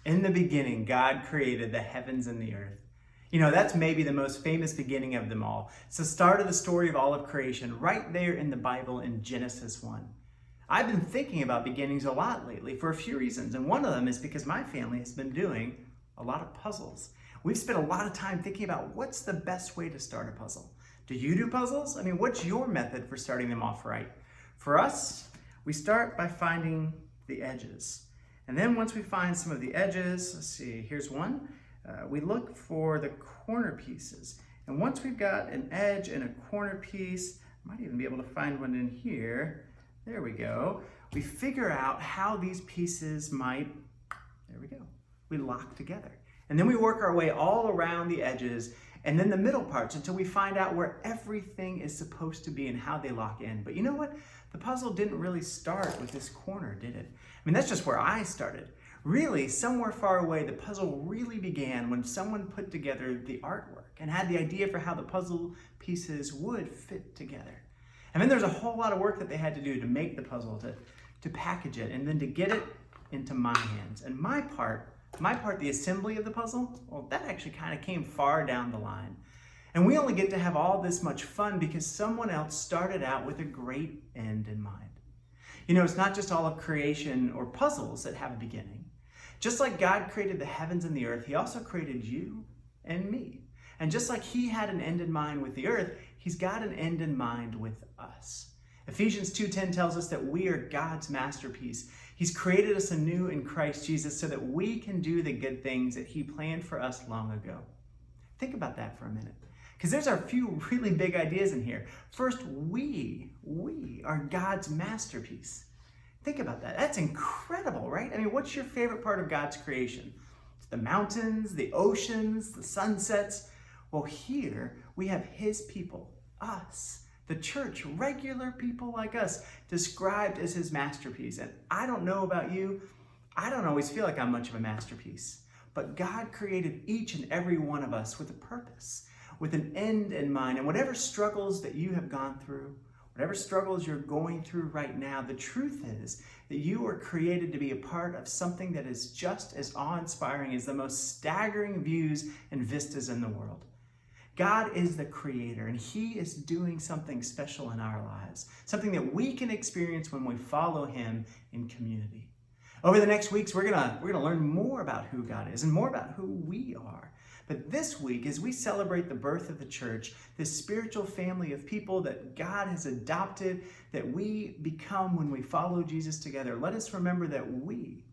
In the beginning, God created the heavens and the earth. You know, that's maybe the most famous beginning of them all. It's the start of the story of all of creation, right there in the Bible in Genesis 1. I've been thinking about beginnings a lot lately for a few reasons, and one of them is because my family has been doing a lot of puzzles. We've spent a lot of time thinking about what's the best way to start a puzzle. Do you do puzzles? I mean, what's your method for starting them off right? For us, we start by finding the edges. And then once we find some of the edges, let's see, here's one. We look for the corner pieces. And once we've got an edge and a corner piece, I might even be able to find one in here. There we go. We figure out how these pieces might, there we go, we lock together. And then we work our way all around the edges and then the middle parts until we find out where everything is supposed to be and how they lock in. But you know what? The puzzle didn't really start with this corner, did it? I mean, that's just where I started. Really, somewhere far away, the puzzle really began when someone put together the artwork and had the idea for how the puzzle pieces would fit together. And then there's a whole lot of work that they had to do to make the puzzle, to package it, and then to get it into my hands. And my part, the assembly of the puzzle, well, that actually kind of came far down the line. And we only get to have all this much fun because someone else started out with a great end in mind. You know, it's not just all of creation or puzzles that have a beginning. Just like God created the heavens and the earth, he also created you and me. And just like he had an end in mind with the earth, he's got an end in mind with us. Ephesians 2:10 tells us that we are God's masterpiece. He's created us anew in Christ Jesus so that we can do the good things that he planned for us long ago. Think about that for a minute, because there's a few really big ideas in here. First, we are God's masterpiece. Think about that. That's incredible, right? I mean, what's your favorite part of God's creation? It's the mountains, the oceans, the sunsets. Well, here we have his people, us, the church, regular people like us, described as his masterpiece. And I don't know about you, I don't always feel like I'm much of a masterpiece. But God created each and every one of us with a purpose, with an end in mind. And whatever struggles that you have gone through, whatever struggles you're going through right now, the truth is that you were created to be a part of something that is just as awe-inspiring as the most staggering views and vistas in the world. God is the creator, and he is doing something special in our lives, something that we can experience when we follow him in community. Over the next weeks, we're gonna learn more about who God is and more about who we are. But this week, as we celebrate the birth of the church, this spiritual family of people that God has adopted, that we become when we follow Jesus together, let us remember that we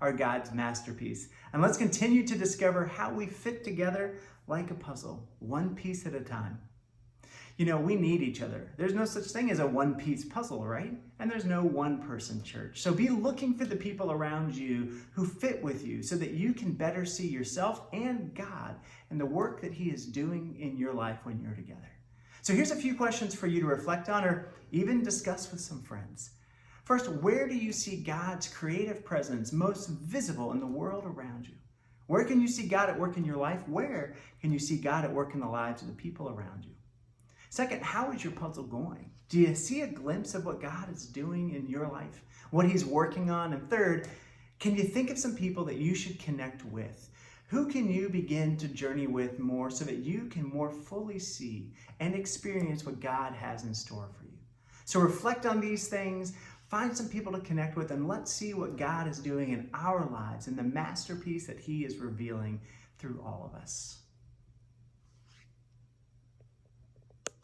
are God's masterpiece. And let's continue to discover how we fit together like a puzzle, one piece at a time. You know, we need each other. There's no such thing as a one-piece puzzle, right? And there's no one-person church. So be looking for the people around you who fit with you so that you can better see yourself and God and the work that he is doing in your life when you're together. So here's a few questions for you to reflect on or even discuss with some friends. First, where do you see God's creative presence most visible in the world around you? Where can you see God at work in your life? Where can you see God at work in the lives of the people around you? Second, how is your puzzle going? Do you see a glimpse of what God is doing in your life, what he's working on? And third, can you think of some people that you should connect with? Who can you begin to journey with more so that you can more fully see and experience what God has in store for you? So reflect on these things, find some people to connect with, and let's see what God is doing in our lives and the masterpiece that he is revealing through all of us.